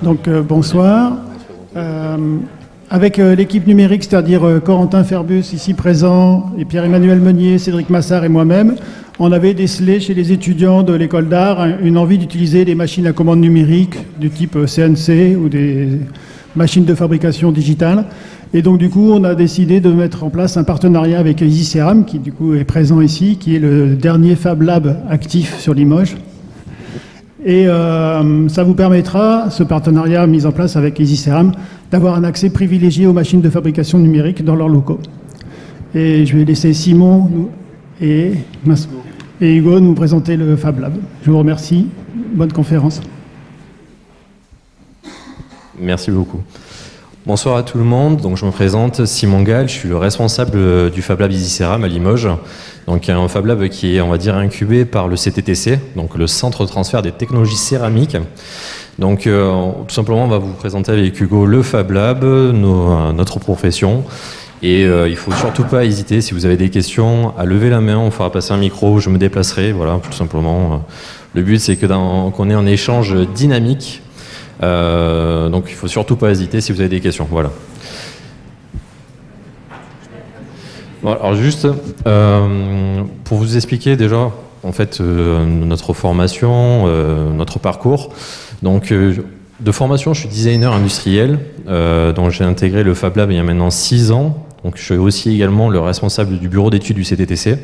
Donc bonsoir. Avec l'équipe numérique, c'est-à-dire Corentin Ferbus ici présent, et Pierre-Emmanuel Meunier, Cédric Massard et moi-même, on avait décelé chez les étudiants de l'école d'art une envie d'utiliser des machines à commande numérique du type CNC ou des machines de fabrication digitale. Et donc du coup, on a décidé de mettre en place un partenariat avec EasyCeram, qui du coup est présent ici, qui est le dernier Fab Lab actif sur Limoges. Et ça vous permettra, ce partenariat mis en place avec EasyCeram, d'avoir un accès privilégié aux machines de fabrication numérique dans leurs locaux. Et je vais laisser Simon et Hugo nous présenter le Fab Lab. Je vous remercie. Bonne conférence. Merci beaucoup. Bonsoir à tout le monde. Donc, je me présente, Simon Gall, je suis le responsable du Fab Lab EasyCeram à Limoges. Donc, un Fab Lab qui est, on va dire, incubé par le CTTC, donc le Centre de transfert des technologies céramiques. Donc, tout simplement, on va vous présenter avec Hugo le Fab Lab, notre profession. Et il ne faut surtout pas hésiter, si vous avez des questions, à lever la main, on fera passer un micro, je me déplacerai. Voilà, tout simplement. Le but, c'est qu'on ait un échange dynamique. Donc il ne faut surtout pas hésiter si vous avez des questions. Voilà. Bon, alors juste pour vous expliquer déjà en fait notre formation, notre parcours. Donc de formation, je suis designer industriel, donc j'ai intégré le Fab Lab il y a maintenant 6 ans. Donc je suis aussi également le responsable du bureau d'études du CTTC.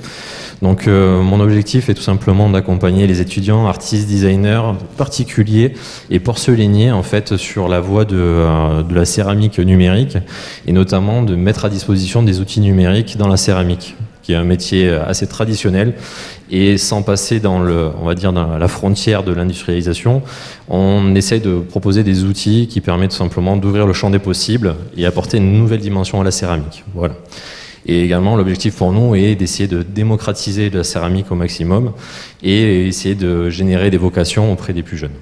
Donc mon objectif est tout simplement d'accompagner les étudiants, artistes, designers, particuliers et porcelainiers en fait sur la voie de la céramique numérique et notamment de mettre à disposition des outils numériques dans la céramique, qui est un métier assez traditionnel et sans passer dans on va dire dans la frontière de l'industrialisation, on essaye de proposer des outils qui permettent tout simplement d'ouvrir le champ des possibles et apporter une nouvelle dimension à la céramique. Voilà. Et également, l'objectif pour nous est d'essayer de démocratiser la céramique au maximum et essayer de générer des vocations auprès des plus jeunes.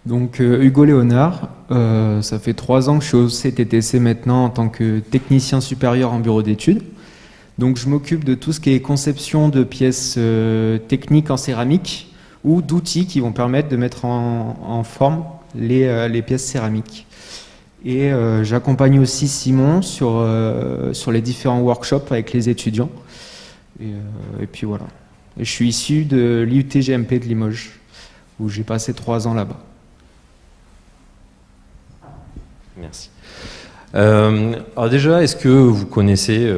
Donc Hugo Léonard, ça fait 3 ans que je suis au CTTC maintenant en tant que technicien supérieur en bureau d'études. Donc je m'occupe de tout ce qui est conception de pièces techniques en céramique ou d'outils qui vont permettre de mettre en forme les pièces céramiques. Et j'accompagne aussi Simon sur les différents workshops avec les étudiants. Et puis voilà. Et je suis issu de l'IUT-GMP de Limoges, où j'ai passé 3 ans là-bas. Merci. Alors déjà, est-ce que vous connaissez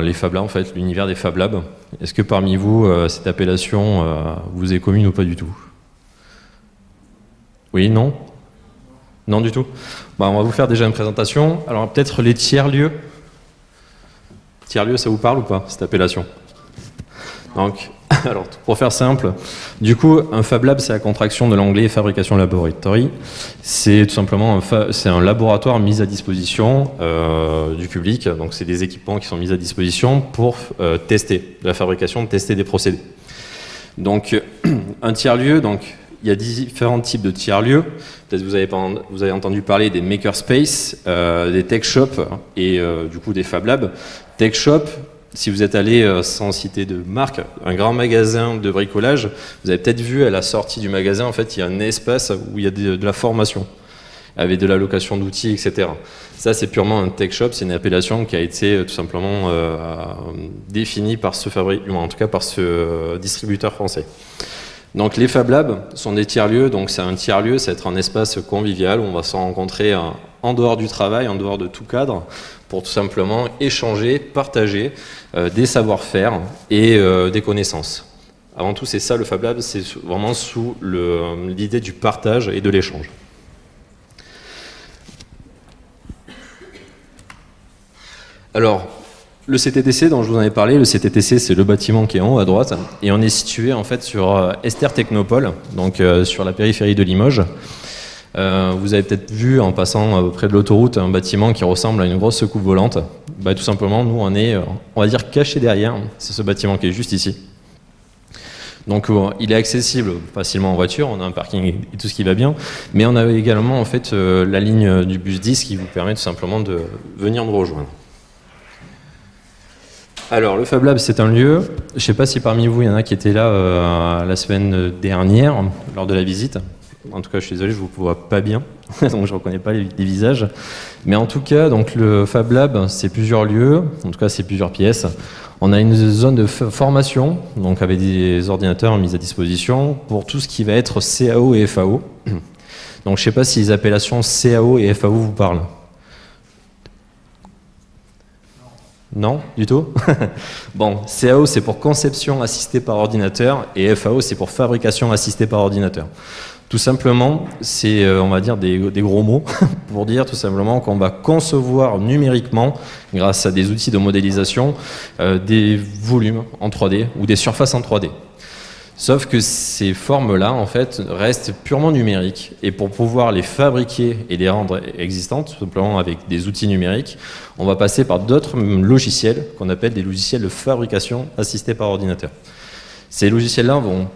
les Fab Labs, en fait, l'univers des Fab Labs? Est-ce que parmi vous, cette appellation vous est commune ou pas du tout? Oui, non? Non du tout? Bon, on va vous faire déjà une présentation. Alors peut-être les tiers-lieux. Tiers-lieux, ça vous parle ou pas, cette appellation? Donc, alors, pour faire simple, du coup, un Fab Lab, c'est la contraction de l'anglais Fabrication Laboratory. C'est tout simplement un laboratoire mis à disposition du public. Donc, c'est des équipements qui sont mis à disposition pour tester la fabrication, tester des procédés. Donc, un tiers-lieu, donc, il y a différents types de tiers-lieux. Peut-être vous avez entendu parler des makerspace, des tech shops et du coup des Fab Labs. Tech shop, si vous êtes allé, sans citer de marque, un grand magasin de bricolage, vous avez peut-être vu à la sortie du magasin, en fait, il y a un espace où il y a de la formation, avec de la location d'outils, etc. Ça, c'est purement un tech shop, c'est une appellation qui a été tout simplement définie par en tout cas par ce distributeur français. Donc les Fab Labs sont des tiers-lieux, donc c'est un tiers-lieu, c'est être un espace convivial où on va se rencontrer en dehors du travail, en dehors de tout cadre, pour tout simplement échanger, partager des savoir-faire et des connaissances. Avant tout, c'est ça le Fab Lab, c'est vraiment sous l'idée du partage et de l'échange. Alors, le CTTC dont je vous en ai parlé, le CTTC c'est le bâtiment qui est en haut à droite et on est situé en fait sur Esther Technopole, donc sur la périphérie de Limoges. Vous avez peut-être vu en passant près de l'autoroute un bâtiment qui ressemble à une grosse soucoupe volante. Bah, tout simplement, nous on est, on va dire, caché derrière. C'est ce bâtiment qui est juste ici. Donc il est accessible facilement en voiture, on a un parking et tout ce qui va bien, mais on a également en fait la ligne du bus 10 qui vous permet tout simplement de venir nous rejoindre. Alors, le Fab Lab, c'est un lieu. Je ne sais pas si parmi vous, il y en a qui étaient là la semaine dernière, lors de la visite. En tout cas, je suis désolé, je ne vous vois pas bien, donc je ne reconnais pas les visages. Mais en tout cas, donc, le Fab Lab, c'est plusieurs lieux, en tout cas, c'est plusieurs pièces. On a une zone de formation, donc avec des ordinateurs mis à disposition pour tout ce qui va être CAO et FAO. Donc, je ne sais pas si les appellations CAO et FAO vous parlent. Non, du tout. Bon, CAO, c'est pour conception assistée par ordinateur, et FAO, c'est pour fabrication assistée par ordinateur. Tout simplement, c'est, on va dire, des gros mots pour dire tout simplement qu'on va concevoir numériquement, grâce à des outils de modélisation, des volumes en 3D ou des surfaces en 3D. Sauf que ces formes-là, en fait, restent purement numériques. Et pour pouvoir les fabriquer et les rendre existantes, tout simplement avec des outils numériques, on va passer par d'autres logiciels qu'on appelle des logiciels de fabrication assistés par ordinateur. Ces logiciels-là vont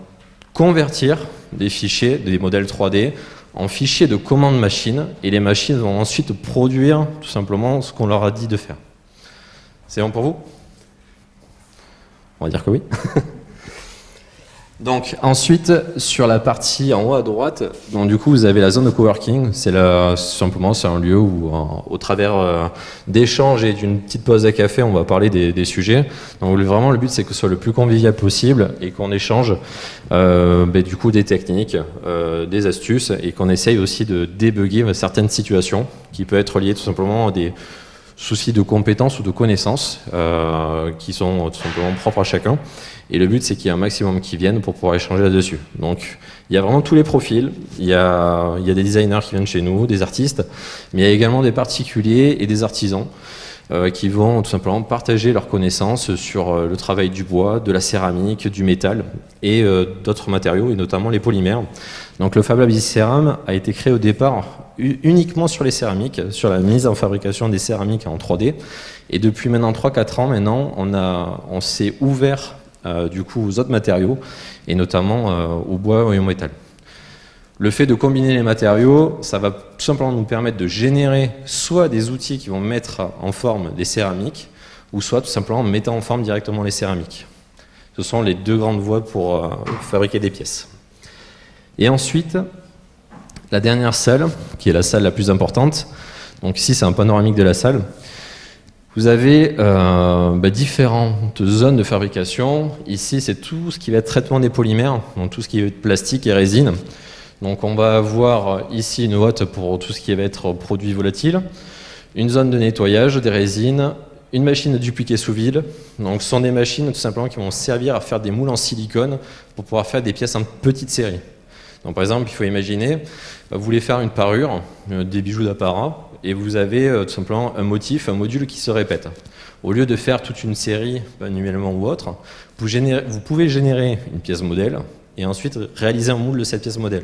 convertir des fichiers, des modèles 3D, en fichiers de commande machine, et les machines vont ensuite produire tout simplement ce qu'on leur a dit de faire. C'est bon pour vous? On va dire que oui. Donc ensuite, sur la partie en haut à droite, donc du coup vous avez la zone de coworking. C'est simplement c'est un lieu où, au travers d'échanges et d'une petite pause à café, on va parler des sujets. Donc vraiment le but c'est que ce soit le plus convivial possible et qu'on échange du coup des techniques, des astuces, et qu'on essaye aussi de débugger certaines situations qui peuvent être liées tout simplement à des soucis de compétences ou de connaissances qui sont tout simplement propres à chacun. Et le but, c'est qu'il y ait un maximum qui viennent pour pouvoir échanger là-dessus. Donc, il y a vraiment tous les profils. Il y a des designers qui viennent chez nous, des artistes, mais il y a également des particuliers et des artisans qui vont tout simplement partager leurs connaissances sur le travail du bois, de la céramique, du métal et d'autres matériaux, et notamment les polymères. Donc, le Fab Lab Céram a été créé au départ uniquement sur les céramiques, sur la mise en fabrication des céramiques en 3D. Et depuis maintenant 3-4 ans, on s'est ouvert du coup aux autres matériaux, et notamment au bois et au métal. Le fait de combiner les matériaux, ça va tout simplement nous permettre de générer soit des outils qui vont mettre en forme des céramiques, ou soit tout simplement mettant en forme directement les céramiques. Ce sont les deux grandes voies pour fabriquer des pièces. Et ensuite, la dernière salle, qui est la salle la plus importante, donc ici c'est un panoramique de la salle. Vous avez différentes zones de fabrication. Ici, c'est tout ce qui va être traitement des polymères, donc tout ce qui va être plastique et résine. Donc on va avoir ici une hotte pour tout ce qui va être produits volatiles, une zone de nettoyage des résines, une machine à dupliquer sous vide. Donc ce sont des machines tout simplement qui vont servir à faire des moules en silicone pour pouvoir faire des pièces en petite série. Donc par exemple, il faut imaginer, vous voulez faire une parure, des bijoux d'apparat, et vous avez tout simplement un motif, un module qui se répète. Au lieu de faire toute une série, manuellement ou autre, vous pouvez générer une pièce modèle et ensuite réaliser un moule de cette pièce modèle.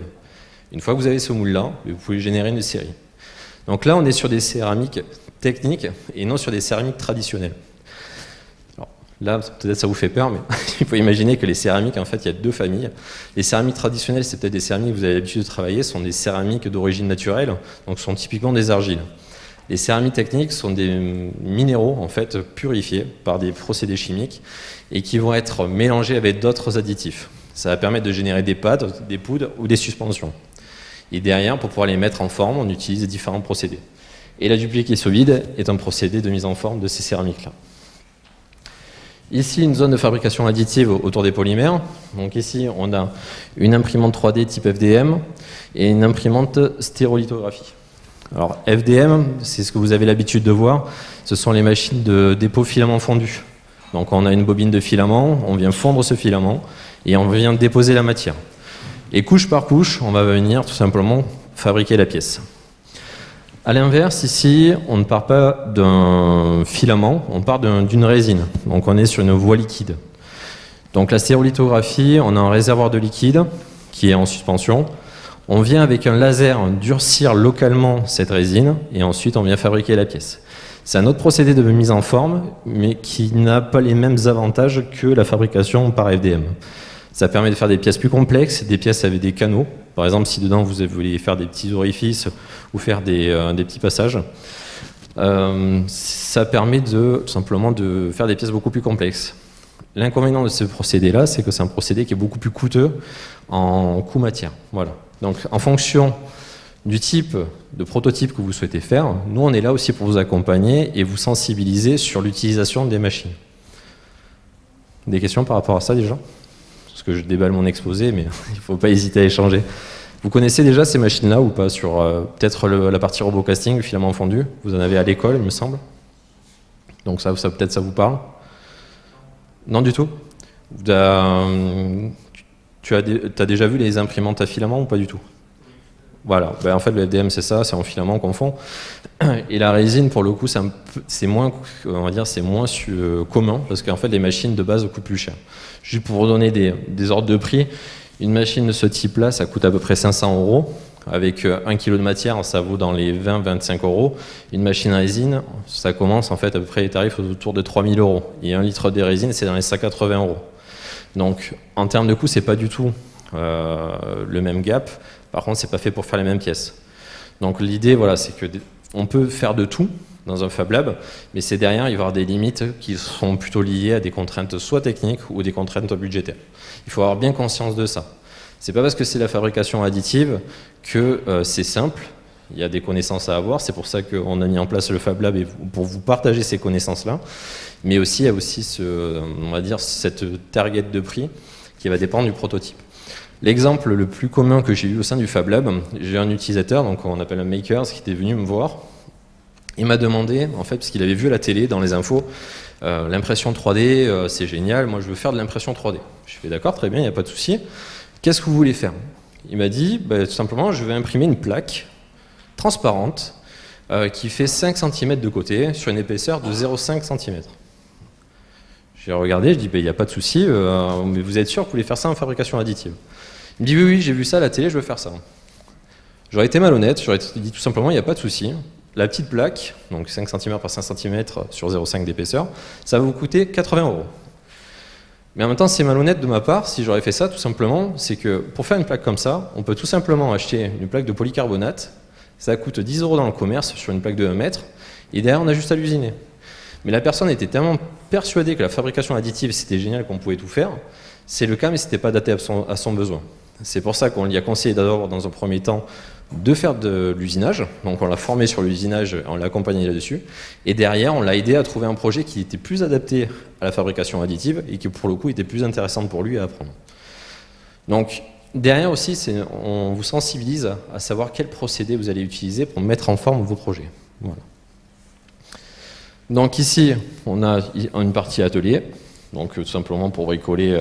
Une fois que vous avez ce moule-là, vous pouvez générer une série. Donc là, on est sur des céramiques techniques et non sur des céramiques traditionnelles. Alors, là, peut-être ça vous fait peur, mais il faut imaginer que les céramiques, en fait, il y a deux familles. Les céramiques traditionnelles, c'est peut-être des céramiques que vous avez l'habitude de travailler, sont des céramiques d'origine naturelle, donc sont typiquement des argiles. Les céramiques techniques sont des minéraux, en fait, purifiés par des procédés chimiques et qui vont être mélangés avec d'autres additifs. Ça va permettre de générer des pâtes, des poudres ou des suspensions. Et derrière, pour pouvoir les mettre en forme, on utilise différents procédés. Et la dupliquer sous vide est un procédé de mise en forme de ces céramiques-là. Ici, une zone de fabrication additive autour des polymères. Donc ici, on a une imprimante 3D type FDM et une imprimante stérolithographie. Alors FDM, c'est ce que vous avez l'habitude de voir, ce sont les machines de dépôt filament fondu. Donc on a une bobine de filament, on vient fondre ce filament et on vient déposer la matière. Et couche par couche, on va venir tout simplement fabriquer la pièce. A l'inverse, ici, on ne part pas d'un filament, on part d'une résine. Donc on est sur une voie liquide. Donc la stérolithographie, on a un réservoir de liquide qui est en suspension. On vient avec un laser durcir localement cette résine et ensuite on vient fabriquer la pièce. C'est un autre procédé de mise en forme, mais qui n'a pas les mêmes avantages que la fabrication par FDM. Ça permet de faire des pièces plus complexes, des pièces avec des canaux. Par exemple, si dedans vous voulez faire des petits orifices ou faire des petits passages. Ça permet tout simplement de faire des pièces beaucoup plus complexes. L'inconvénient de ce procédé-là, c'est que c'est un procédé qui est beaucoup plus coûteux en coût matière. Voilà. Donc, en fonction du type de prototype que vous souhaitez faire, nous, on est là aussi pour vous accompagner et vous sensibiliser sur l'utilisation des machines. Des questions par rapport à ça, déjà? Parce que je déballe mon exposé, mais il ne faut pas hésiter à échanger. Vous connaissez déjà ces machines-là ou pas sur peut-être la partie robot casting, le filament fondu? Vous en avez à l'école, il me semble. Donc ça peut-être ça vous parle? Non du tout? Tu as déjà vu les imprimantes à filament ou pas du tout? Voilà, ben, en fait le FDM c'est ça, c'est en filament qu'on fond. Et la résine pour le coup c'est moins, on va dire, c'est moins commun parce qu'en fait les machines de base coûtent plus cher. Juste pour vous donner des ordres de prix, une machine de ce type-là, ça coûte à peu près 500 €. Avec 1 kg de matière, ça vaut dans les 20-25 €. Une machine à résine, ça commence en fait à peu près les tarifs autour de 3000 €. Et 1 litre de résine, c'est dans les 180 €. Donc en termes de coût, c'est pas du tout le même gap. Par contre, c'est pas fait pour faire les mêmes pièces. Donc l'idée, voilà, c'est que on peut faire de tout dans un Fab Lab, mais c'est derrière, il va y avoir des limites qui sont plutôt liées à des contraintes soit techniques ou des contraintes budgétaires. Il faut avoir bien conscience de ça. C'est pas parce que c'est la fabrication additive que c'est simple. Il y a des connaissances à avoir. C'est pour ça qu'on a mis en place le Fab Lab et pour vous partager ces connaissances-là. Mais aussi, il y a aussi on va dire, cette target de prix qui va dépendre du prototype. L'exemple le plus commun que j'ai eu au sein du Fab Lab, j'ai un utilisateur, donc on appelle un maker, qui était venu me voir. Il m'a demandé, en fait, parce qu'il avait vu à la télé, dans les infos, l'impression 3D, c'est génial, moi je veux faire de l'impression 3D. Je fais d'accord, très bien, il n'y a pas de souci. Qu'est-ce que vous voulez faire? Il m'a dit, tout simplement, je vais imprimer une plaque transparente qui fait 5 cm de côté sur une épaisseur de 0,5 cm. J'ai regardé, je dis, il n'y a pas de souci, mais vous êtes sûr que vous voulez faire ça en fabrication additive? Il me dit, oui, j'ai vu ça à la télé, je veux faire ça. J'aurais été malhonnête, j'aurais dit tout simplement, il n'y a pas de souci. La petite plaque, donc 5 cm par 5 cm sur 0,5 d'épaisseur, ça va vous coûter 80 €. Mais en même temps, c'est malhonnête de ma part, si j'aurais fait ça, tout simplement, c'est que pour faire une plaque comme ça, on peut tout simplement acheter une plaque de polycarbonate, ça coûte 10 € dans le commerce sur une plaque de 1 mètre, et derrière, on a juste à l'usiner. Mais la personne était tellement persuadée que la fabrication additive, c'était génial, qu'on pouvait tout faire. C'est le cas, mais ce n'était pas adapté à son besoin. C'est pour ça qu'on lui a conseillé d'abord, dans un premier temps, de faire de l'usinage. Donc on l'a formé sur l'usinage, on l'a accompagné là-dessus. Et derrière, on l'a aidé à trouver un projet qui était plus adapté à la fabrication additive et qui, pour le coup, était plus intéressant pour lui à apprendre. Donc derrière aussi, on vous sensibilise à savoir quel procédé vous allez utiliser pour mettre en forme vos projets. Voilà. Donc ici, on a une partie atelier, donc tout simplement pour bricoler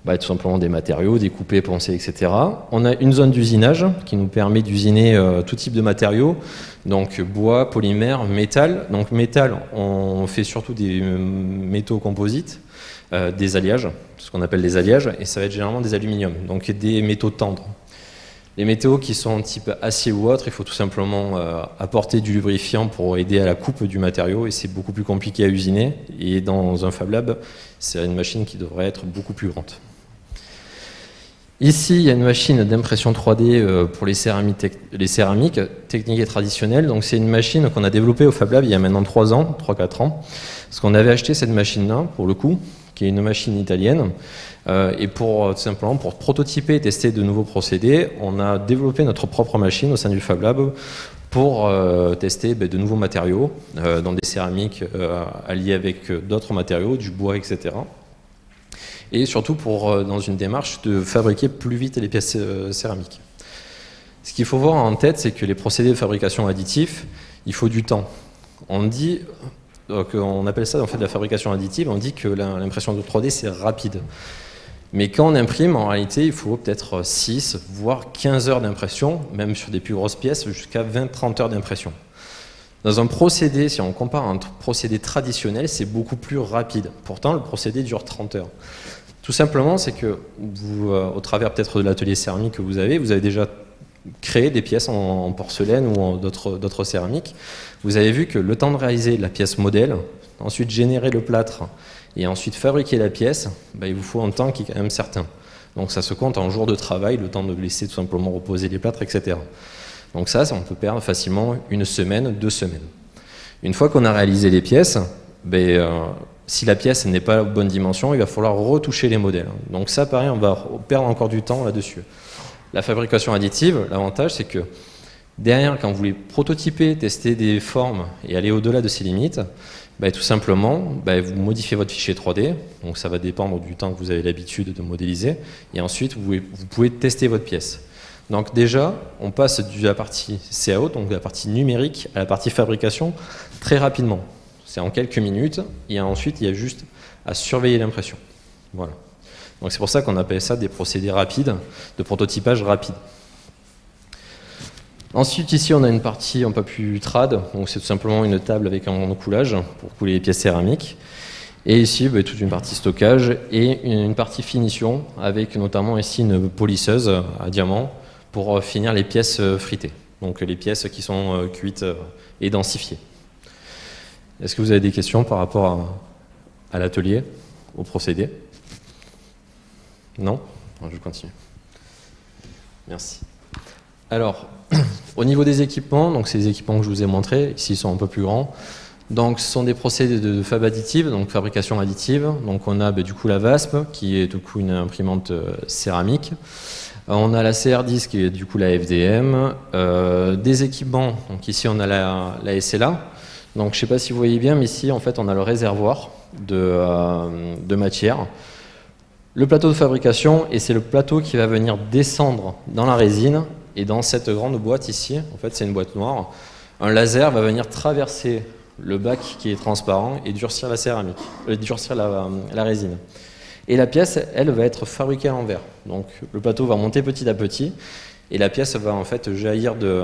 tout simplement des matériaux, découper, poncer, etc. On a une zone d'usinage qui nous permet d'usiner tout type de matériaux, donc bois, polymère, métal. Donc métal, on fait surtout des métaux composites, des alliages, ce qu'on appelle des alliages, et ça va être généralement des aluminiums, donc des métaux tendres. Les métaux qui sont type acier ou autre, il faut tout simplement apporter du lubrifiant pour aider à la coupe du matériau et c'est beaucoup plus compliqué à usiner. Et dans un Fab Lab, c'est une machine qui devrait être beaucoup plus grande. Ici, il y a une machine d'impression 3D pour les céramiques techniques et traditionnelles. Donc c'est une machine qu'on a développée au Fab Lab il y a maintenant 3-4 ans. Parce qu'on avait acheté cette machine-là, pour le coup, qui est une machine italienne. Et tout simplement pour prototyper et tester de nouveaux procédés, on a développé notre propre machine au sein du Fab Lab pour tester de nouveaux matériaux dans des céramiques alliées avec d'autres matériaux, du bois, etc. Et surtout dans une démarche de fabriquer plus vite les pièces céramiques. Ce qu'il faut voir en tête, c'est que les procédés de fabrication additifs, il faut du temps. On appelle ça en fait la fabrication additive, on dit que l'impression de 3D c'est rapide. Mais quand on imprime, en réalité, il faut peut-être 6, voire 15 heures d'impression, même sur des plus grosses pièces, jusqu'à 20-30 heures d'impression. Dans un procédé, si on compare un procédé traditionnel, c'est beaucoup plus rapide. Pourtant, le procédé dure 30 heures. Tout simplement, c'est que vous, au travers peut-être de l'atelier céramique que vous avez déjà créé des pièces en porcelaine ou en d'autres céramiques. Vous avez vu que le temps de réaliser la pièce modèle, ensuite générer le plâtre, et ensuite fabriquer la pièce, il vous faut un temps qui est quand même certain. Donc ça se compte en jours de travail, le temps de laisser tout simplement reposer les plâtres, etc. Donc ça, on peut perdre facilement 1 semaine, 2 semaines. Une fois qu'on a réalisé les pièces, si la pièce n'est pas à la bonne dimension, il va falloir retoucher les modèles. Donc ça, pareil, on va perdre encore du temps là-dessus. La fabrication additive, l'avantage, c'est que derrière, quand vous voulez prototyper, tester des formes et aller au-delà de ces limites, tout simplement, vous modifiez votre fichier 3D, donc ça va dépendre du temps que vous avez l'habitude de modéliser, et ensuite vous pouvez tester votre pièce. Donc déjà, on passe de la partie CAO, donc de la partie numérique, à la partie fabrication très rapidement. C'est en quelques minutes, et ensuite il y a juste à surveiller l'impression. Voilà. Donc c'est pour ça qu'on appelle ça des procédés rapides, de prototypage rapide. Ensuite, ici, on a une partie un peu plus trad, donc c'est tout simplement une table avec un coulage pour couler les pièces céramiques. Et ici, toute une partie stockage et une partie finition, avec notamment ici une polisseuse à diamant pour finir les pièces fritées, donc les pièces qui sont cuites et densifiées. Est-ce que vous avez des questions par rapport à l'atelier, au procédé? Non? Je continue. Merci. Alors, au niveau des équipements, donc ces équipements que je vous ai montrés, ici ils sont un peu plus grands. Donc ce sont des procédés de fab additive, donc fabrication additive. Donc on a du coup la VASP, qui est du coup une imprimante céramique. On a la CR10 qui est du coup la FDM. Des équipements, donc ici on a la SLA. Donc je ne sais pas si vous voyez bien, mais ici en fait on a le réservoir de matière. Le plateau de fabrication, et c'est le plateau qui va venir descendre dans la résine. Et dans cette grande boîte ici, en fait c'est une boîte noire, un laser va venir traverser le bac qui est transparent et durcir la céramique, durcir la résine. Et la pièce, elle, va être fabriquée à l'envers. Donc le plateau va monter petit à petit et la pièce va en fait jaillir de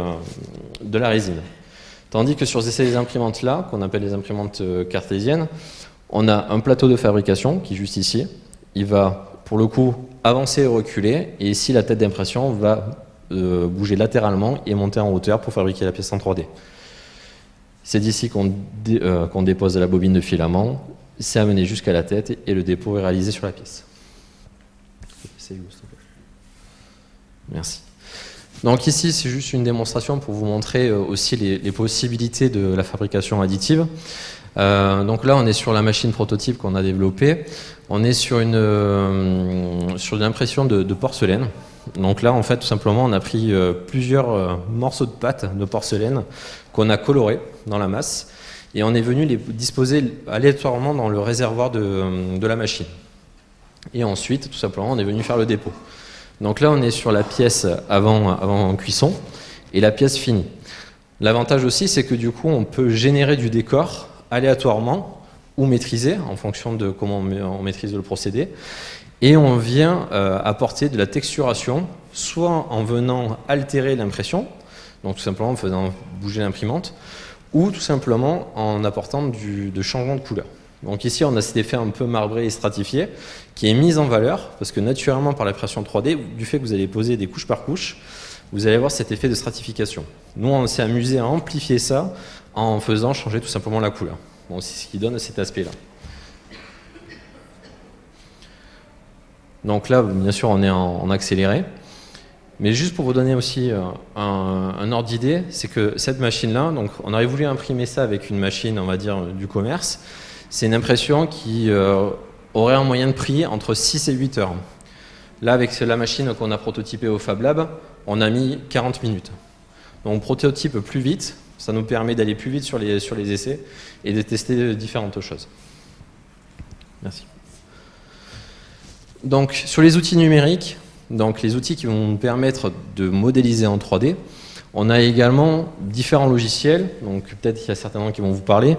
la résine. Tandis que sur ces imprimantes-là, qu'on appelle les imprimantes cartésiennes, on a un plateau de fabrication qui est juste ici. Il va, pour le coup, avancer et reculer. Et ici, la tête d'impression va bouger latéralement et monter en hauteur pour fabriquer la pièce en 3D. C'est d'ici qu'on dépose la bobine de filament, c'est amené jusqu'à la tête et le dépôt est réalisé sur la pièce. Merci. Donc ici, c'est juste une démonstration pour vous montrer aussi les possibilités de la fabrication additive. Donc là, on est sur la machine prototype qu'on a développée. On est sur une impression de porcelaine. Donc là, en fait, tout simplement, on a pris plusieurs morceaux de pâte de porcelaine qu'on a colorés dans la masse et on est venu les disposer aléatoirement dans le réservoir de la machine. Et ensuite, tout simplement, on est venu faire le dépôt. Donc là, on est sur la pièce avant cuisson et la pièce finie. L'avantage aussi, c'est que du coup, on peut générer du décor aléatoirement ou maîtriser en fonction de comment on maîtrise le procédé. Et on vient apporter de la texturation, soit en venant altérer l'impression, donc tout simplement en faisant bouger l'imprimante, ou tout simplement en apportant de changement de couleur. Donc ici, on a cet effet un peu marbré et stratifié, qui est mis en valeur, parce que naturellement, par l'impression 3D, du fait que vous allez poser des couches par couche, vous allez avoir cet effet de stratification. Nous, on s'est amusé à amplifier ça en faisant changer tout simplement la couleur. Bon, c'est ce qui donne cet aspect-là. Donc là, bien sûr, on est en accéléré. Mais juste pour vous donner aussi un ordre d'idée, c'est que cette machine-là, donc on aurait voulu imprimer ça avec une machine, on va dire, du commerce. C'est une impression qui aurait un moyen de prix entre 6 et 8 heures. Là, avec la machine qu'on a prototypée au Fab Lab, on a mis 40 minutes. Donc on prototype plus vite, ça nous permet d'aller plus vite sur les essais et de tester différentes choses. Merci. Donc sur les outils numériques, donc les outils qui vont nous permettre de modéliser en 3D, on a également différents logiciels, donc peut-être qu'il y a certainement qui vont vous parler.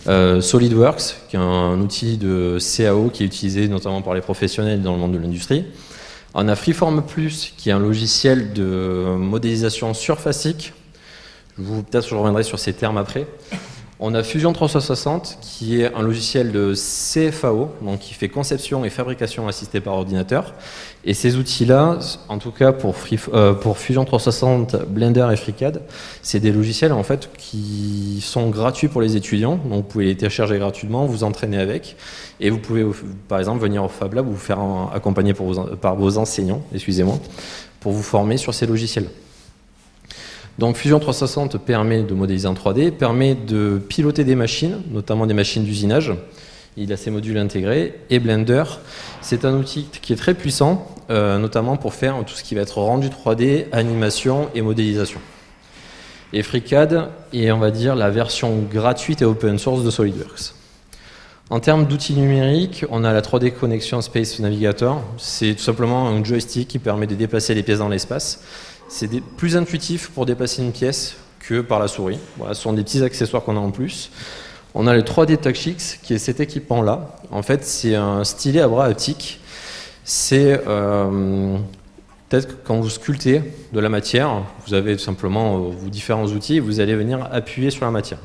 SolidWorks, qui est un outil de CAO qui est utilisé notamment par les professionnels dans le monde de l'industrie. On a Freeform Plus, qui est un logiciel de modélisation surfacique. Peut-être je reviendrai sur ces termes après. On a Fusion 360, qui est un logiciel de CFAO, donc qui fait conception et fabrication assistée par ordinateur. Et ces outils-là, en tout cas pour Fusion 360, Blender et FreeCAD, c'est des logiciels en fait qui sont gratuits pour les étudiants. Donc vous pouvez les télécharger gratuitement, vous entraîner avec, et vous pouvez par exemple venir au Fab Lab ou vous faire accompagner par vos enseignants, excusez-moi, pour vous former sur ces logiciels. Donc Fusion 360 permet de modéliser en 3D, permet de piloter des machines, notamment des machines d'usinage. Il a ses modules intégrés. Et Blender, c'est un outil qui est très puissant, notamment pour faire tout ce qui va être rendu 3D, animation et modélisation. Et FreeCAD est, on va dire, la version gratuite et open source de SolidWorks. En termes d'outils numériques, on a la 3D Connection Space Navigator. C'est tout simplement un joystick qui permet de déplacer les pièces dans l'espace. C'est plus intuitif pour déplacer une pièce que par la souris. Voilà, ce sont des petits accessoires qu'on a en plus. On a le 3D TouchX, qui est cet équipement-là. En fait, c'est un stylet à bras haptique. C'est peut-être que quand vous sculptez de la matière, vous avez tout simplement vos différents outils et vous allez venir appuyer sur la matière.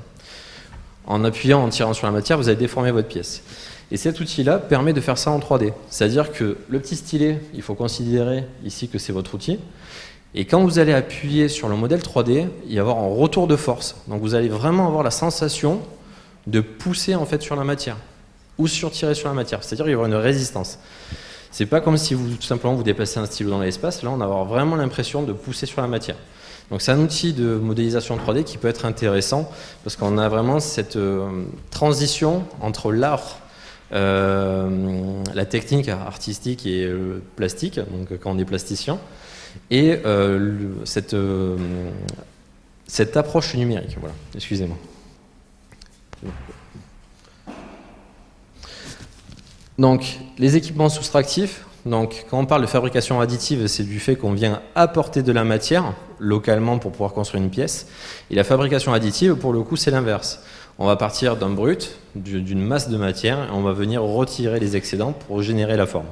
En appuyant, en tirant sur la matière, vous allez déformer votre pièce. Et cet outil-là permet de faire ça en 3D. C'est-à-dire que le petit stylet, il faut considérer ici que c'est votre outil. Et quand vous allez appuyer sur le modèle 3D, il va y avoir un retour de force. Donc vous allez vraiment avoir la sensation de pousser en fait sur la matière ou surtirer sur la matière. C'est-à-dire qu'il y aura une résistance. C'est pas comme si vous tout simplement vous déplacez un stylo dans l'espace. Là, on va avoir vraiment l'impression de pousser sur la matière. Donc c'est un outil de modélisation 3D qui peut être intéressant parce qu'on a vraiment cette transition entre l'art, la technique artistique et le plastique, donc quand on est plasticien, et cette approche numérique. Voilà, excusez-moi. Donc les équipements soustractifs. Donc, quand on parle de fabrication additive, c'est du fait qu'on vient apporter de la matière localement pour pouvoir construire une pièce. Et la fabrication additive, pour le coup, c'est l'inverse. On va partir d'un brut, d'une masse de matière, et on va venir retirer les excédents pour générer la forme.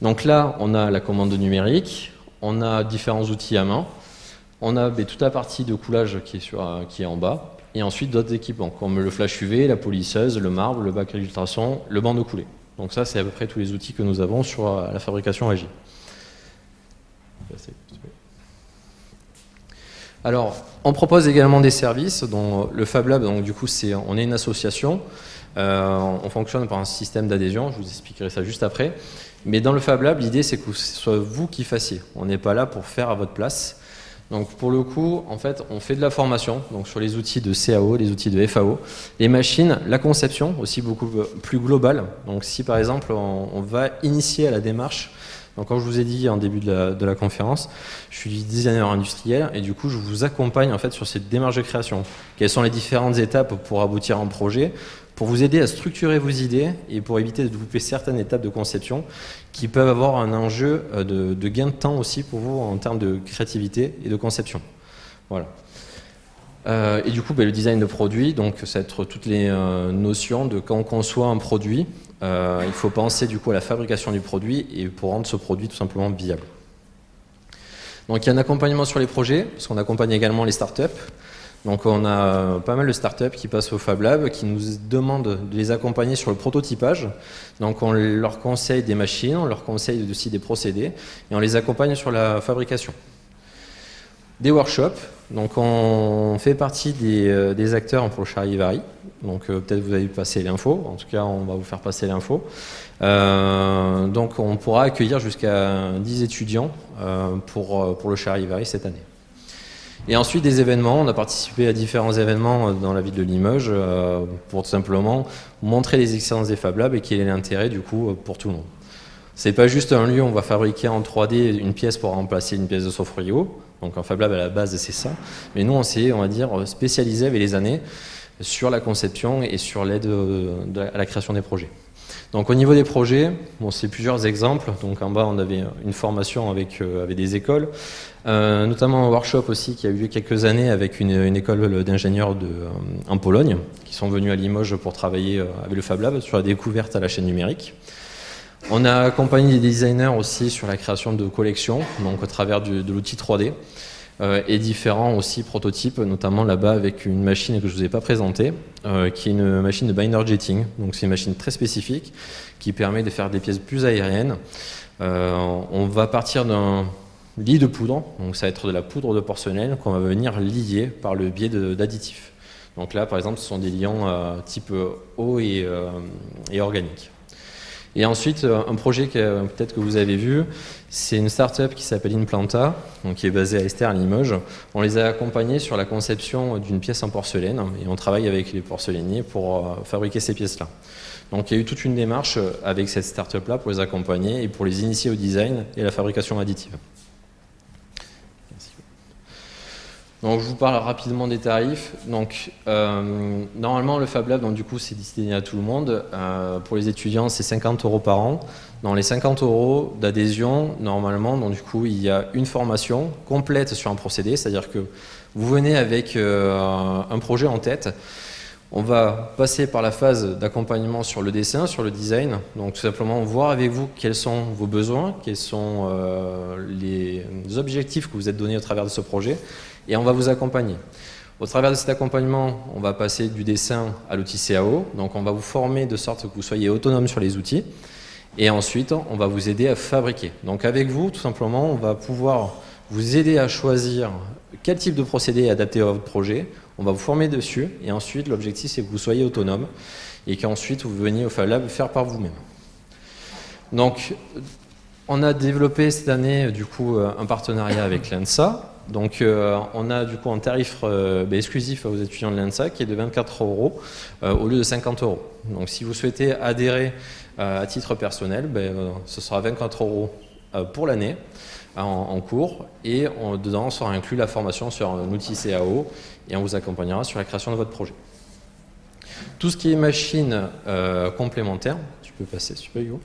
Donc là, on a la commande numérique, on a différents outils à main, on a toute la partie de coulage qui est en bas, et ensuite d'autres équipements, comme le flash UV, la polisseuse, le marbre, le bac à ultrasons, le banc de coulée. Donc ça, c'est à peu près tous les outils que nous avons sur la fabrication AGI. Alors, on propose également des services, dont le Fab Lab, donc du coup, on est une association, on fonctionne par un système d'adhésion, je vous expliquerai ça juste après. Mais dans le Fab Lab, l'idée, c'est que ce soit vous qui fassiez. On n'est pas là pour faire à votre place. Donc pour le coup, en fait, on fait de la formation donc sur les outils de CAO, les outils de FAO, les machines, la conception aussi beaucoup plus globale. Donc si par exemple on va initier à la démarche, donc comme je vous ai dit en début de la conférence, je suis designer industriel et du coup je vous accompagne en fait sur cette démarche de création. Quelles sont les différentes étapes pour aboutir à un projet, pour vous aider à structurer vos idées et pour éviter de louper certaines étapes de conception qui peuvent avoir un enjeu de gain de temps aussi pour vous en termes de créativité et de conception. Voilà. Et du coup, le design de produit, donc ça va être toutes les notions de quand on conçoit un produit, il faut penser du coup à la fabrication du produit et pour rendre ce produit tout simplement viable. Donc il y a un accompagnement sur les projets, parce qu'on accompagne également les startups. Donc on a pas mal de startups qui passent au Fab Lab, qui nous demandent de les accompagner sur le prototypage. Donc on leur conseille des machines, on leur conseille aussi des procédés, et on les accompagne sur la fabrication. Des workshops, donc on fait partie des acteurs pour le Charivari. Donc peut-être vous avez passé l'info, en tout cas on va vous faire passer l'info. Donc on pourra accueillir jusqu'à 10 étudiants pour le Charivari cette année. Et ensuite des événements, on a participé à différents événements dans la ville de Limoges pour tout simplement montrer les excellences des Fab Labs et quel est l'intérêt du coup pour tout le monde. C'est pas juste un lieu où on va fabriquer en 3D une pièce pour remplacer une pièce de Sofrio, donc un Fab Lab à la base c'est ça, mais nous on s'est, on va dire, spécialisé avec les années sur la conception et sur l'aide à la création des projets. Donc au niveau des projets, bon, c'est plusieurs exemples. Donc en bas on avait une formation avec des écoles, notamment un workshop aussi qui a eu lieu quelques années avec une école d'ingénieurs en Pologne qui sont venus à Limoges pour travailler avec le Fab Lab sur la découverte à la chaîne numérique. On a accompagné des designers aussi sur la création de collections, donc au travers de l'outil 3D. Et différents aussi prototypes, notamment là-bas avec une machine que je ne vous ai pas présentée, qui est une machine de binder jetting. Donc c'est une machine très spécifique qui permet de faire des pièces plus aériennes. On va partir d'un lit de poudre, donc ça va être de la poudre de porcelaine qu'on va venir lier par le biais d'additifs. Donc là par exemple ce sont des liants type eau et organique. Et ensuite, un projet que peut-être que vous avez vu, c'est une start-up qui s'appelle Inplanta, donc qui est basée à Esther, à Limoges. On les a accompagnés sur la conception d'une pièce en porcelaine et on travaille avec les porcelainiers pour fabriquer ces pièces-là. Donc il y a eu toute une démarche avec cette start-up-là pour les accompagner et pour les initier au design et à la fabrication additive. Donc je vous parle rapidement des tarifs. Donc normalement le Fab Lab, donc, du coup c'est destiné à tout le monde. Pour les étudiants c'est 50 € par an. Dans les 50 € d'adhésion, normalement, donc, du coup il y a une formation complète sur un procédé, c'est-à-dire que vous venez avec un projet en tête. On va passer par la phase d'accompagnement sur le dessin, sur le design. Donc tout simplement voir avec vous quels sont vos besoins, quels sont les objectifs que vous êtes donnés au travers de ce projet. Et on va vous accompagner. Au travers de cet accompagnement, on va passer du dessin à l'outil CAO. Donc on va vous former de sorte que vous soyez autonome sur les outils. Et ensuite, on va vous aider à fabriquer. Donc avec vous, tout simplement, on va pouvoir vous aider à choisir quel type de procédé est adapté à votre projet. On va vous former dessus. Et ensuite, l'objectif, c'est que vous soyez autonome et qu'ensuite, vous veniez au Fab Lab faire par vous-même. Donc, on a développé cette année, du coup, un partenariat avec l'ENSA. Donc on a du coup un tarif exclusif aux étudiants de l'ENSA qui est de 24 € au lieu de 50 €. Donc si vous souhaitez adhérer à titre personnel, ce sera 24 € pour l'année en cours et dedans sera inclus la formation sur un outil CAO et on vous accompagnera sur la création de votre projet. Tout ce qui est machine complémentaire, tu peux passer, super Hugo,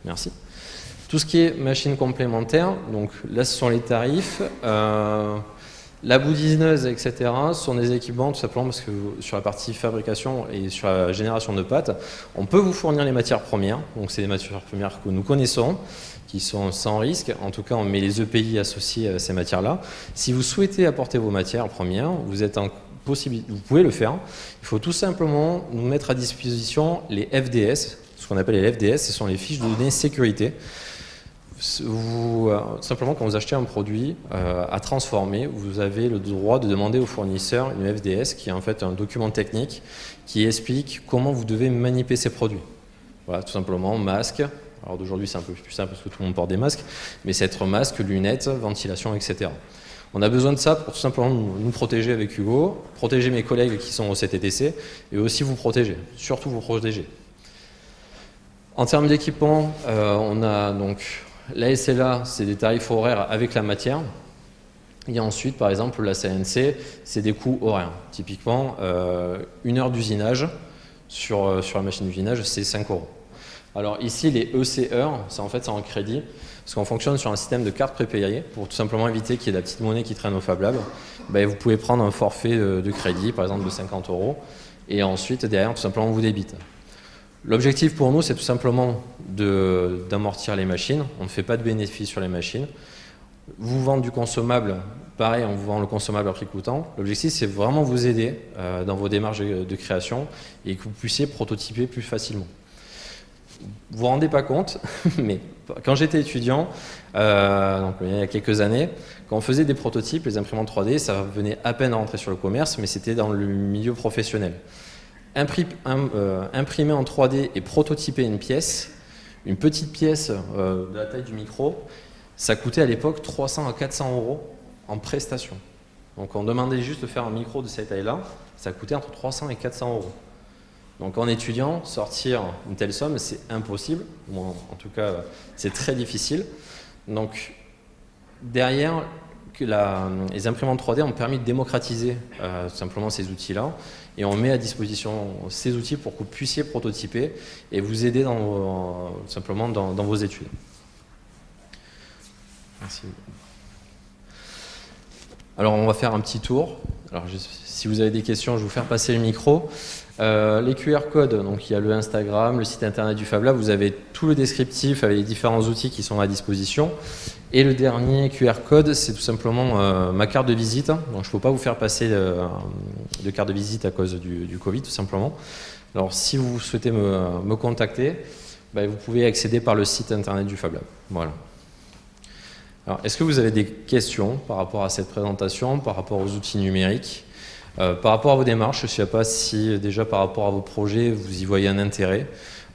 merci. Tout ce qui est machine complémentaire, donc là ce sont les tarifs, la boudineuse, etc. sont des équipements tout simplement parce que sur la partie fabrication et sur la génération de pâtes, on peut vous fournir les matières premières, donc c'est des matières premières que nous connaissons, qui sont sans risque, en tout cas on met les EPI associés à ces matières-là. Si vous souhaitez apporter vos matières premières, vous pouvez le faire, il faut tout simplement nous mettre à disposition les FDS, ce qu'on appelle les FDS, ce sont les fiches de données sécurité. Simplement quand vous achetez un produit à transformer, vous avez le droit de demander au fournisseur une FDS qui est en fait un document technique qui explique comment vous devez manipuler ces produits. Voilà, tout simplement, masque. Alors d'aujourd'hui c'est un peu plus simple parce que tout le monde porte des masques, mais c'est être masque, lunettes, ventilation, etc. On a besoin de ça pour tout simplement nous protéger avec Hugo, protéger mes collègues qui sont au CTTC et aussi vous protéger, surtout vous protéger. En termes d'équipement, on a donc la SLA, c'est des tarifs horaires avec la matière. Et ensuite, par exemple, la CNC, c'est des coûts horaires. Typiquement, 1 heure d'usinage sur la machine d'usinage, c'est 5 €. Alors ici, les EC heures, c'est en crédit, parce qu'on fonctionne sur un système de cartes prépayées pour tout simplement éviter qu'il y ait de la petite monnaie qui traîne au Fab Lab. Vous pouvez prendre un forfait de crédit, par exemple de 50 €, et ensuite, derrière, tout simplement, on vous débite. L'objectif pour nous, c'est tout simplement d'amortir les machines. On ne fait pas de bénéfice sur les machines. Vous vendez du consommable, pareil, on vous vend le consommable à prix coûtant. L'objectif, c'est vraiment vous aider dans vos démarches de création et que vous puissiez prototyper plus facilement. Vous vous rendez pas compte, mais quand j'étais étudiant, donc il y a quelques années, quand on faisait des prototypes, les imprimantes 3D, ça venait à peine à rentrer sur le commerce, mais c'était dans le milieu professionnel. Imprimer en 3D et prototyper une pièce, une petite pièce de la taille du micro, ça coûtait à l'époque 300 à 400 € en prestation. Donc on demandait juste de faire un micro de cette taille-là, ça coûtait entre 300 et 400 €. Donc en étudiant, sortir une telle somme, c'est impossible, ou en tout cas c'est très difficile. Donc derrière, les imprimantes 3D ont permis de démocratiser simplement ces outils-là et on met à disposition ces outils pour que vous puissiez prototyper et vous aider simplement dans vos études. Merci. Alors on va faire un petit tour. Alors, si vous avez des questions, je vais vous faire passer le micro. Les QR codes, donc il y a le Instagram, le site internet du Fab Lab, vous avez tout le descriptif avec les différents outils qui sont à disposition. Et le dernier QR code, c'est tout simplement ma carte de visite. Donc je ne peux pas vous faire passer de carte de visite à cause du Covid, tout simplement. Alors si vous souhaitez me contacter, vous pouvez accéder par le site internet du Fab Lab. Voilà. Alors, est-ce que vous avez des questions par rapport à cette présentation, par rapport aux outils numériques? Par rapport à vos démarches, je ne sais pas si déjà par rapport à vos projets, vous y voyez un intérêt,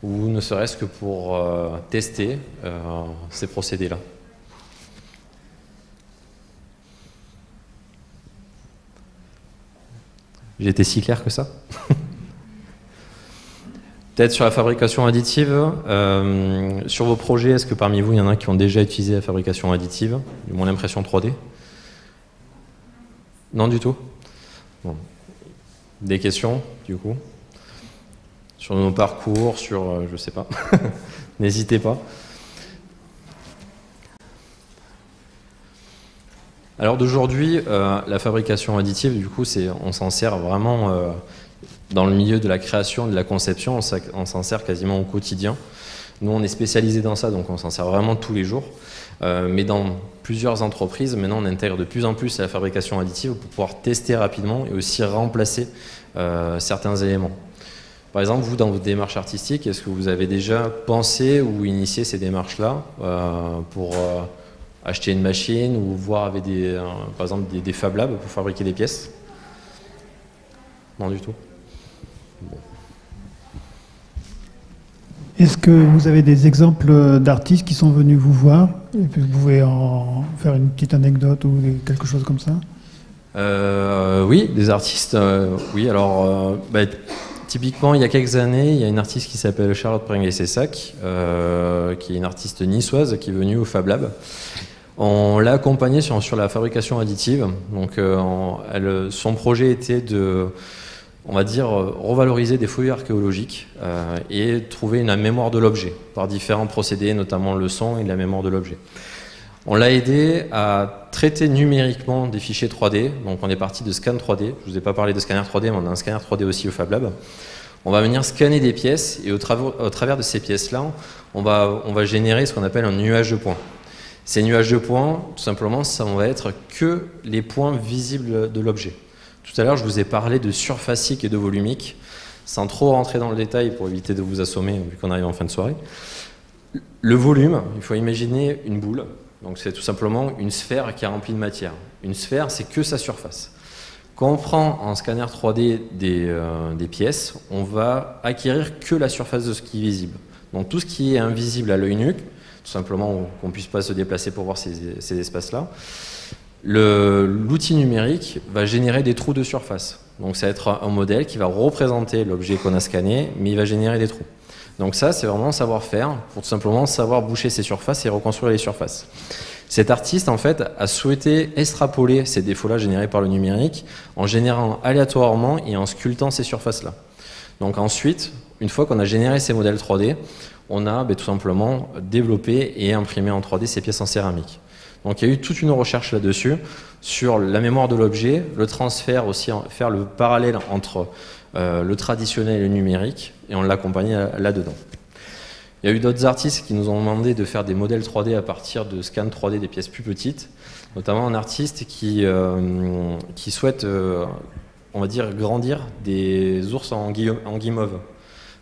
ou ne serait-ce que pour tester ces procédés-là. J'ai été si clair que ça? Peut-être sur la fabrication additive, sur vos projets, est-ce que parmi vous, il y en a qui ont déjà utilisé la fabrication additive, du moins l'impression 3D? Non du tout? Bon. Des questions, du coup? Sur nos parcours, sur... je sais pas. N'hésitez pas. Alors d'aujourd'hui, la fabrication additive, du coup, on s'en sert vraiment dans le milieu de la création, de la conception, on s'en sert quasiment au quotidien. Nous, on est spécialisé dans ça, donc on s'en sert vraiment tous les jours. Mais dans plusieurs entreprises, maintenant, on intègre de plus en plus la fabrication additive pour pouvoir tester rapidement et aussi remplacer certains éléments. Par exemple, vous, dans votre démarche artistique, est-ce que vous avez déjà pensé ou initié ces démarches-là pour acheter une machine ou voir avec par exemple des Fab Labs pour fabriquer des pièces? Non du tout. Bon. Est-ce que vous avez des exemples d'artistes qui sont venus vous voir? Et puis vous pouvez en faire une petite anecdote ou quelque chose comme ça? Oui, des artistes. Oui, alors typiquement, il y a quelques années, il y a une artiste qui s'appelle Charlotte Pringuet-Cessac, qui est une artiste niçoise qui est venue au Fab Lab. On l'a accompagnée sur la fabrication additive. Donc, son projet était de, on va dire, revaloriser des fouilles archéologiques et trouver une mémoire de l'objet par différents procédés, notamment le son et la mémoire de l'objet. On l'a aidé à traiter numériquement des fichiers 3D. Donc on est parti de scan 3D. Je ne vous ai pas parlé de scanner 3D, mais on a un scanner 3D aussi au Fab Lab. On va venir scanner des pièces et au travers de ces pièces-là, on va générer ce qu'on appelle un nuage de points. Ces nuages de points, tout simplement, ça va être que les points visibles de l'objet. Tout à l'heure, je vous ai parlé de surfacique et de volumique, sans trop rentrer dans le détail pour éviter de vous assommer, vu qu'on arrive en fin de soirée. Le volume, il faut imaginer une boule. Donc c'est tout simplement une sphère qui est remplie de matière. Une sphère, c'est que sa surface. Quand on prend en scanner 3D des pièces, on va acquérir que la surface de ce qui est visible. Donc tout ce qui est invisible à l'œil nu, tout simplement qu'on ne puisse pas se déplacer pour voir ces espaces-là, l'outil numérique va générer des trous de surface. Donc ça va être un modèle qui va représenter l'objet qu'on a scanné, mais il va générer des trous. Donc ça, c'est vraiment un savoir-faire pour tout simplement savoir boucher ces surfaces et reconstruire les surfaces. Cet artiste, en fait, a souhaité extrapoler ces défauts-là générés par le numérique en générant aléatoirement et en sculptant ces surfaces-là. Donc ensuite, une fois qu'on a généré ces modèles 3D, on a tout simplement développé et imprimé en 3D ces pièces en céramique. Donc il y a eu toute une recherche là-dessus, sur la mémoire de l'objet, le transfert aussi, faire le parallèle entre le traditionnel et le numérique, et on l'accompagnait là-dedans. Il y a eu d'autres artistes qui nous ont demandé de faire des modèles 3D à partir de scans 3D des pièces plus petites, notamment un artiste qui souhaite, on va dire, grandir des ours en guimauve.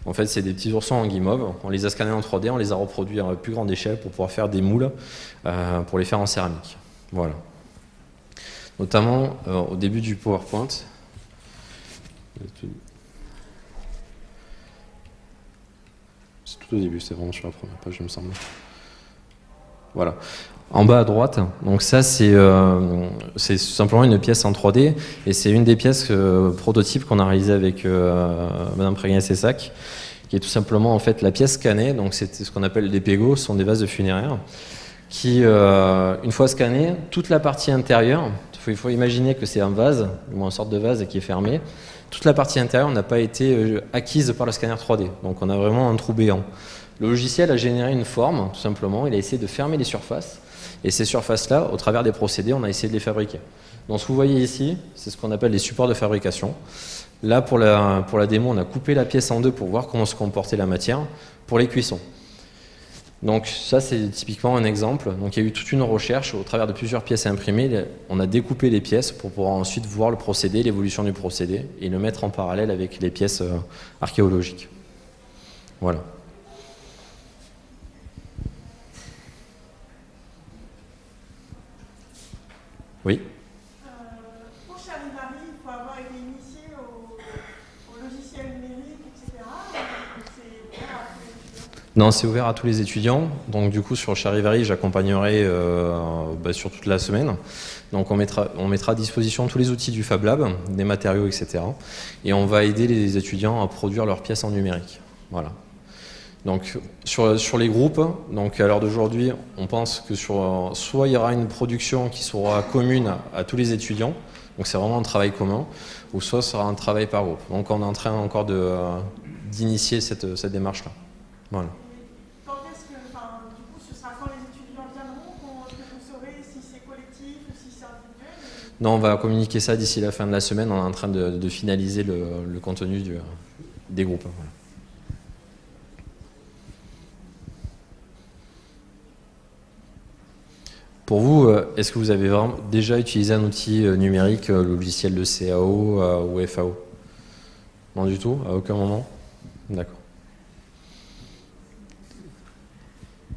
En fait, c'est des petits oursons en guimauve, on les a scannés en 3D, on les a reproduits à plus grande échelle pour pouvoir faire des moules, pour les faire en céramique. Voilà. Notamment au début du PowerPoint. C'est tout au début, c'est vraiment sur la première page, il me semble. Voilà. En bas à droite, donc ça c'est simplement une pièce en 3D et c'est une des pièces prototypes qu'on a réalisé avec Madame Pringuet-Cessac, qui est tout simplement en fait la pièce scannée. Donc c'est ce qu'on appelle des pégots, ce sont des vases de funéraires qui, une fois scannés, toute la partie intérieure, il faut imaginer que c'est un vase, ou une sorte de vase qui est fermé. Toute la partie intérieure n'a pas été acquise par le scanner 3D, donc on a vraiment un trou béant. Le logiciel a généré une forme, tout simplement, il a essayé de fermer les surfaces, et ces surfaces-là, au travers des procédés, on a essayé de les fabriquer. Donc ce que vous voyez ici, c'est ce qu'on appelle les supports de fabrication. Là, pour la démo, on a coupé la pièce en deux pour voir comment se comportait la matière pour les cuissons. Donc ça, c'est typiquement un exemple. Donc il y a eu toute une recherche au travers de plusieurs pièces imprimées. On a découpé les pièces pour pouvoir ensuite voir le procédé, l'évolution du procédé, et le mettre en parallèle avec les pièces archéologiques. Voilà. Oui. Pour Charivari, il faut avoir été Non, c'est ouvert à tous les étudiants. Donc du coup, sur Charivari, j'accompagnerai sur toute la semaine. Donc on mettra à disposition tous les outils du Fab Lab, des matériaux, etc. Et on va aider les étudiants à produire leurs pièces en numérique. Voilà. Donc sur les groupes, donc à l'heure d'aujourd'hui, on pense que soit il y aura une production qui sera commune à tous les étudiants, donc c'est vraiment un travail commun, ou soit ce sera un travail par groupe. Donc on est en train encore d'initier cette démarche-là. Voilà. Quand est-ce que, du coup, ce sera quand les étudiants viendront que vous saurez si c'est collectif ou si c'est individuel? Non, on va communiquer ça d'ici la fin de la semaine. On est en train de finaliser le contenu des groupes. Voilà. Pour vous, est-ce que vous avez vraiment déjà utilisé un outil numérique, le logiciel de CAO ou FAO? Non du tout? À aucun moment? D'accord.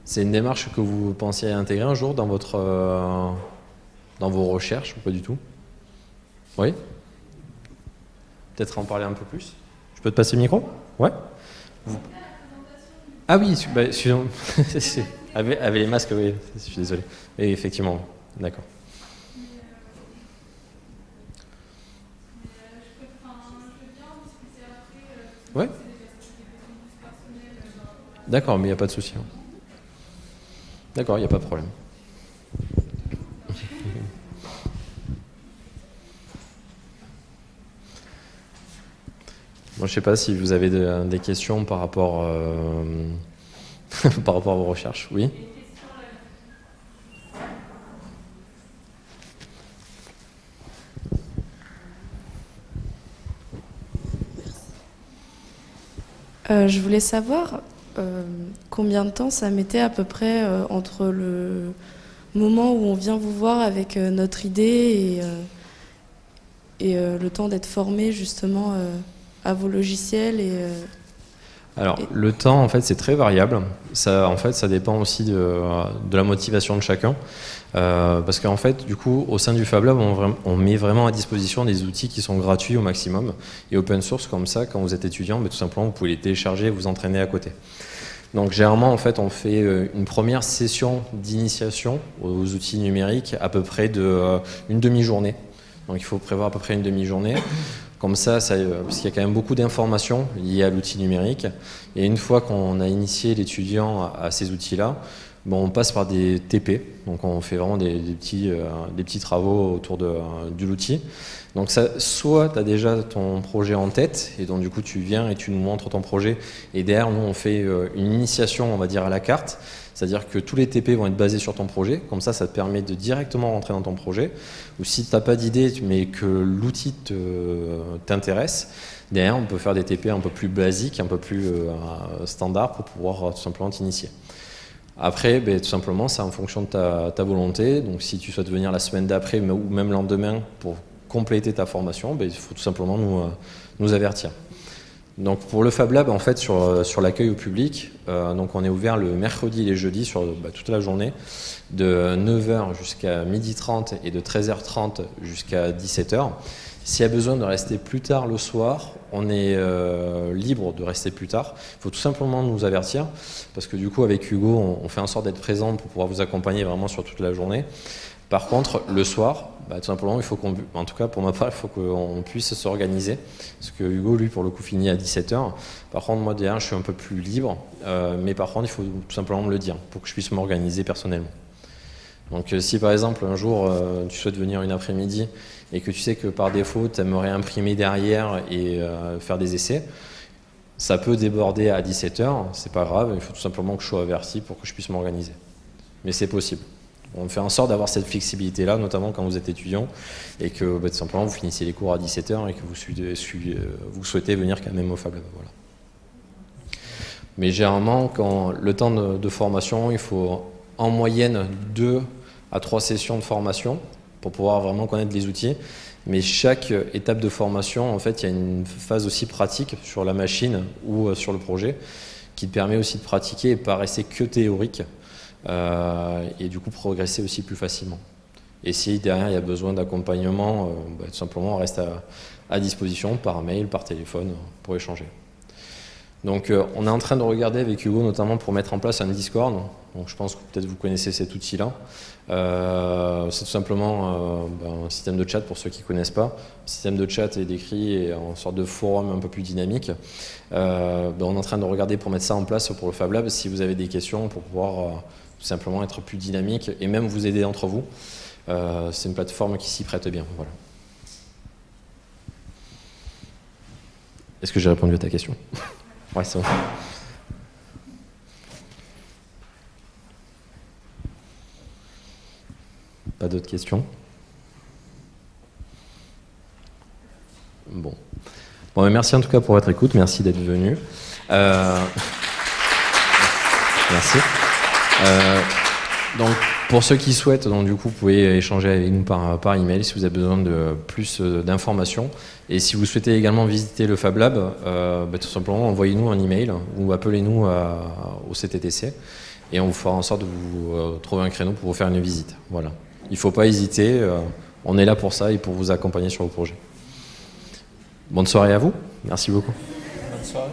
C'est une démarche que vous pensiez intégrer un jour dans vos recherches ou pas du tout? Oui? Peut-être en parler un peu plus? Je peux te passer le micro? Ouais? Ah oui, excusez-moi. Avec les masques, oui, je suis désolé. Oui, effectivement, d'accord. Ouais. D'accord, mais il n'y a pas de souci. D'accord, il n'y a pas de problème. Moi, je ne sais pas si vous avez des questions par rapport, par rapport à vos recherches. Oui. Je voulais savoir combien de temps ça mettait à peu près entre le moment où on vient vous voir avec notre idée et le temps d'être formé justement à vos logiciels Alors, le temps, en fait, c'est très variable. Ça, en fait, ça dépend aussi de la motivation de chacun. Parce qu'en fait, du coup, au sein du Fab Lab, on met vraiment à disposition des outils qui sont gratuits au maximum et open source, comme ça, quand vous êtes étudiant, mais tout simplement, vous pouvez les télécharger et vous entraîner à côté. Donc, généralement, en fait, on fait une première session d'initiation aux outils numériques à peu près une demi-journée. Donc, il faut prévoir à peu près une demi-journée. Comme ça, parce qu'il y a quand même beaucoup d'informations liées à l'outil numérique. Et une fois qu'on a initié l'étudiant à ces outils-là, on passe par des TP. Donc on fait vraiment des petits travaux autour de l'outil. Donc ça, soit tu as déjà ton projet en tête, et donc du coup tu viens et tu nous montres ton projet. Et derrière, nous, on fait une initiation, on va dire, à la carte. C'est-à-dire que tous les TP vont être basés sur ton projet. Comme ça te permet de directement rentrer dans ton projet. Ou si tu n'as pas d'idée, mais que l'outil t'intéresse, derrière, on peut faire des TP un peu plus basiques, un peu plus standards pour pouvoir tout simplement t'initier. Après, tout simplement, c'est en fonction de ta volonté. Donc si tu souhaites venir la semaine d'après ou même le lendemain pour compléter ta formation, il faut tout simplement nous avertir. Donc pour le Fab Lab, en fait, sur l'accueil au public, donc on est ouvert le mercredi et les jeudis sur toute la journée, de 9h jusqu'à 12h30 et de 13h30 jusqu'à 17h. S'il y a besoin de rester plus tard le soir, on est libre de rester plus tard. Il faut tout simplement nous avertir, parce que du coup, avec Hugo, on fait en sorte d'être présent pour pouvoir vous accompagner vraiment sur toute la journée. Par contre, le soir, tout simplement, il faut en tout cas pour ma part, il faut qu'on puisse s'organiser. Parce que Hugo, lui, pour le coup, finit à 17h. Par contre, moi, derrière, je suis un peu plus libre. Mais par contre, il faut tout simplement me le dire pour que je puisse m'organiser personnellement. Donc, si par exemple, un jour, tu souhaites venir une après-midi et que tu sais que par défaut, tu aimerais imprimer derrière et faire des essais, ça peut déborder à 17h. C'est pas grave, il faut tout simplement que je sois averti pour que je puisse m'organiser. Mais c'est possible. On fait en sorte d'avoir cette flexibilité-là, notamment quand vous êtes étudiant et que tout simplement vous finissez les cours à 17h et que vous souhaitez venir quand même au Fab Lab. Voilà. Mais généralement, quand le temps de formation, il faut en moyenne 2 à 3 sessions de formation pour pouvoir vraiment connaître les outils. Mais chaque étape de formation, en fait, il y a une phase aussi pratique sur la machine ou sur le projet qui te permet aussi de pratiquer et pas rester que théorique. Et du coup progresser aussi plus facilement. Et si derrière il y a besoin d'accompagnement, tout simplement on reste à disposition par mail, par téléphone pour échanger. Donc on est en train de regarder avec Hugo notamment pour mettre en place un Discord. Donc je pense que peut-être vous connaissez cet outil-là. C'est tout simplement un système de chat pour ceux qui ne connaissent pas. Le système de chat est décrit en sorte de forum un peu plus dynamique. On est en train de regarder pour mettre ça en place pour le Fab Lab si vous avez des questions pour pouvoir tout simplement être plus dynamique et même vous aider entre vous. C'est une plateforme qui s'y prête bien. Voilà. Est-ce que j'ai répondu à ta question? Ouais, c'est bon. Pas d'autres questions? Bon. Bon, merci en tout cas pour votre écoute. Merci d'être venu. Merci. Donc, pour ceux qui souhaitent, donc, du coup, vous pouvez échanger avec nous par email si vous avez besoin de plus d'informations. Et si vous souhaitez également visiter le Fab Lab, tout simplement envoyez-nous un email ou appelez-nous au CTTC et on vous fera en sorte de vous trouver un créneau pour vous faire une visite. Voilà. Il ne faut pas hésiter, on est là pour ça et pour vous accompagner sur vos projets. Bonne soirée à vous, merci beaucoup. Bonne soirée.